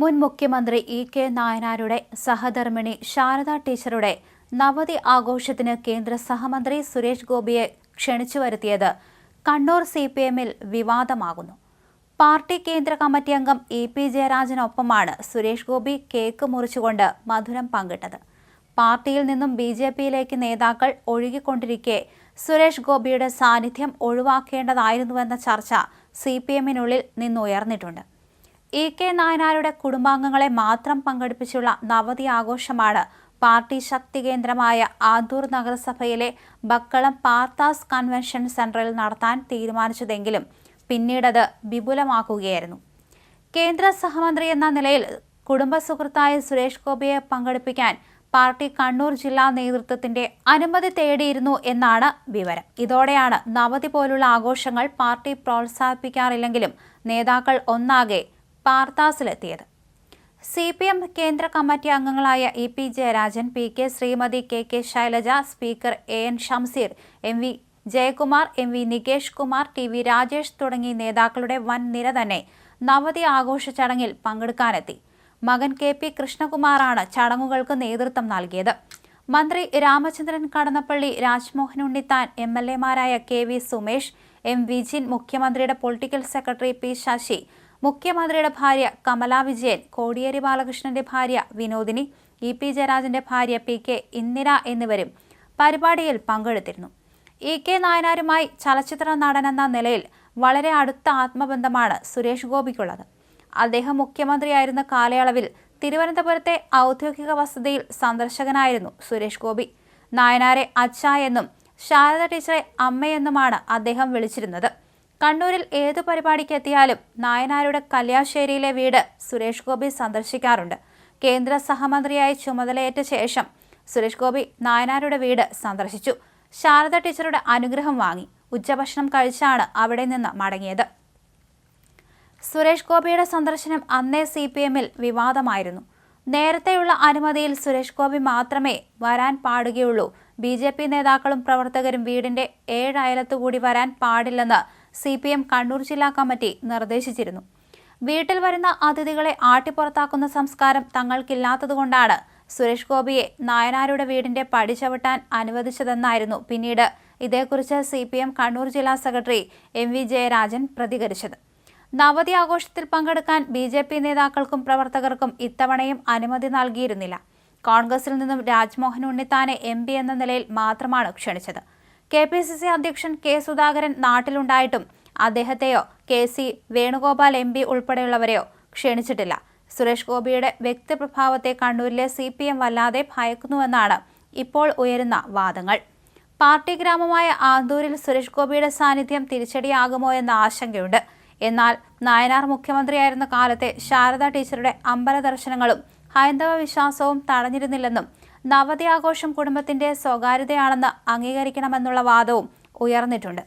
മുൻ മുഖ്യമന്ത്രി ഇ.കെ. നായനാരുടെ സഹധർമ്മിണി ശാരദ ടീച്ചറുടെ നവതി ആഘോഷത്തിന് കേന്ദ്ര സഹമന്ത്രി സുരേഷ് ഗോപിയെ ക്ഷണിച്ചു വരുത്തിയത് കണ്ണൂർ സിപിഎമ്മിൽ വിവാദമാകുന്നു. പാർട്ടി കേന്ദ്ര കമ്മിറ്റി അംഗം ഇ.പി. ജയരാജനൊപ്പമാണ് സുരേഷ് ഗോപി കേക്ക് മുറിച്ചുകൊണ്ട് മധുരം പങ്കിട്ടത്. പാർട്ടിയിൽ നിന്നും ബി.ജെ.പിയിലേക്ക് നേതാക്കൾ ഒഴുകിക്കൊണ്ടിരിക്കെ സുരേഷ് ഗോപിയുടെ സാന്നിധ്യം ഒഴിവാക്കേണ്ടതായിരുന്നുവെന്ന ചർച്ച സിപിഎമ്മിനുള്ളിൽ നിന്നുയർന്നിട്ടുണ്ട്. ഇ.കെ. നായനാരുടെ കുടുംബാംഗങ്ങളെ മാത്രം പങ്കെടുപ്പിച്ചുള്ള നവതി ആഘോഷമാണ് പാർട്ടി ശക്തി കേന്ദ്രമായ ആന്തൂർ നഗരസഭയിലെ ബക്കളം പാർത്താസ് കൺവെൻഷൻ സെന്ററിൽ നടത്താൻ തീരുമാനിച്ചതെങ്കിലും പിന്നീടത് വിപുലമാക്കുകയായിരുന്നു. കേന്ദ്ര സഹമന്ത്രി എന്ന നിലയിൽ കുടുംബസുഹൃത്തായ സുരേഷ് ഗോപിയെ പങ്കെടുപ്പിക്കാൻ പാർട്ടി കണ്ണൂർ ജില്ലാ നേതൃത്വത്തിന്റെ അനുമതി തേടിയിരുന്നു എന്നാണ് വിവരം. ഇതോടെയാണ് നവതി പോലുള്ള ആഘോഷങ്ങൾ പാർട്ടി പ്രോത്സാഹിപ്പിക്കാറില്ലെങ്കിലും നേതാക്കൾ ഒന്നാകെ പാർത്താസിലെത്തിയത്. സിപിഎം കേന്ദ്ര കമ്മിറ്റി അംഗങ്ങളായ E P. Jayarajan, P K. Sreemathi, K K. Shailaja, speaker A N. Shamseer, M V. Jayakumar, M V. Nikesh Kumar, T V. Rajesh തുടങ്ങി നേതാക്കളുടെ വൻ നിര തന്നെ നവതി ആഘോഷ ചടങ്ങിൽ പങ്കെടുക്കാനെത്തി. മകൻ കെ.പി. കൃഷ്ണകുമാറാണ് ചടങ്ങുകൾക്ക് നേതൃത്വം നൽകിയത്. മന്ത്രി രാമചന്ദ്രൻ കടന്നപ്പള്ളി, രാജ്മോഹൻ ഉണ്ണിത്താൻ, എം.എൽ.എമാരായ കെ.വി. സുമേഷ്, എം. വിജിൻ, മുഖ്യമന്ത്രിയുടെ പൊളിറ്റിക്കൽ സെക്രട്ടറി പി. ശശി, മുഖ്യമന്ത്രിയുടെ ഭാര്യ കമലാ വിജയൻ, കോടിയേരി ബാലകൃഷ്ണന്റെ ഭാര്യ വിനോദിനി, ഇ.പി. ജയരാജന്റെ ഭാര്യ പി.കെ. ഇന്ദിര എന്നിവരും പരിപാടിയിൽ പങ്കെടുത്തിരുന്നു. ഇ.കെ. നായനാരുമായി ചലച്ചിത്ര നടനെന്ന നിലയിൽ വളരെ അടുത്ത ആത്മബന്ധമാണ് സുരേഷ് ഗോപിക്കുള്ളത്. അദ്ദേഹം മുഖ്യമന്ത്രിയായിരുന്ന കാലയളവിൽ തിരുവനന്തപുരത്തെ ഔദ്യോഗിക വസതിയിൽ സന്ദർശകനായിരുന്നു സുരേഷ് ഗോപി. നായനാരെ അച്ഛ എന്നും ശാരദ ടീച്ചറെ അമ്മയെന്നുമാണ് അദ്ദേഹം വിളിച്ചിരുന്നത്. കണ്ണൂരിൽ ഏതു പരിപാടിക്ക് എത്തിയാലും നായനാരുടെ കല്യാശ്ശേരിയിലെ വീട് സുരേഷ് ഗോപി സന്ദർശിക്കാറുണ്ട്. കേന്ദ്ര സഹമന്ത്രിയായി ചുമതലയേറ്റ ശേഷം സുരേഷ് ഗോപി നായനാരുടെ വീട് സന്ദർശിച്ചു. ശാരദ ടീച്ചറുടെ അനുഗ്രഹം വാങ്ങി. ഉച്ചഭക്ഷണം കഴിച്ചാണ് അവിടെ നിന്ന് മടങ്ങിയത്. സുരേഷ് ഗോപിയുടെ സന്ദർശനം അന്നേ സിപിഎമ്മിൽ വിവാദമായിരുന്നു. നേരത്തെയുള്ള അനുമതിയിൽ സുരേഷ് ഗോപി മാത്രമേ വരാൻ പാടുകയുള്ളൂ. ബി.ജെ.പി. നേതാക്കളും പ്രവർത്തകരും വീടിന്റെ 7 അയലത്തുകൂടി വരാൻ പാടില്ലെന്ന് സിപിഎം കണ്ണൂർ ജില്ലാ കമ്മിറ്റി നിർദ്ദേശിച്ചിരുന്നു. വീട്ടിൽ വരുന്ന അതിഥികളെ ആട്ടിപ്പുറത്താക്കുന്ന സംസ്കാരം തങ്ങൾക്കില്ലാത്തതുകൊണ്ടാണ് സുരേഷ് ഗോപിയെ നായനാരുടെ വീടിന്റെ പടി ചവിട്ടാൻ അനുവദിച്ചതെന്നായിരുന്നു പിന്നീട് ഇതേക്കുറിച്ച് സിപിഎം കണ്ണൂർ ജില്ലാ സെക്രട്ടറി എം.വി. ജയരാജൻ പ്രതികരിച്ചത്. നവതി ആഘോഷത്തിൽ പങ്കെടുക്കാൻ ബി.ജെ.പി. നേതാക്കൾക്കും പ്രവർത്തകർക്കും ഇത്തവണയും അനുമതി നൽകിയിരുന്നില്ല. കോൺഗ്രസിൽ നിന്നും രാജ്മോഹൻ ഉണ്ണിത്താനെ എം.പി. എന്ന നിലയിൽ മാത്രമാണ് ക്ഷണിച്ചത്. കെ.പി.സി.സി. അധ്യക്ഷൻ കെ. സുധാകരൻ നാട്ടിലുണ്ടായിട്ടും അദ്ദേഹത്തെയോ കെ.സി. വേണുഗോപാൽ എം.പി. ഉൾപ്പെടെയുള്ളവരെയോ ക്ഷണിച്ചിട്ടില്ല. സുരേഷ് ഗോപിയുടെ വ്യക്തിപ്രഭാവത്തെ കണ്ണൂരിലെ സിപിഎം വല്ലാതെ ഭയക്കുന്നുവെന്നാണ് ഇപ്പോൾ ഉയരുന്ന വാദങ്ങൾ. പാർട്ടി ഗ്രാമമായ ആന്തൂരിൽ സുരേഷ് ഗോപിയുടെ സാന്നിധ്യം തിരിച്ചടിയാകുമോ എന്ന ആശങ്കയുണ്ട്. എന്നാൽ നായനാർ മുഖ്യമന്ത്രിയായിരുന്ന കാലത്തെ ശാരദ ടീച്ചറുടെ അമ്പല ദർശനങ്ങളും ഹൈന്ദവ വിശ്വാസവും തടഞ്ഞിരുന്നില്ലെന്നും നവതി ആഘോഷം കുടുംബത്തിന്റെ സ്വകാര്യതയാണെന്ന് അംഗീകരിക്കണമെന്നുള്ള വാദവും ഉയർന്നിട്ടുണ്ട്.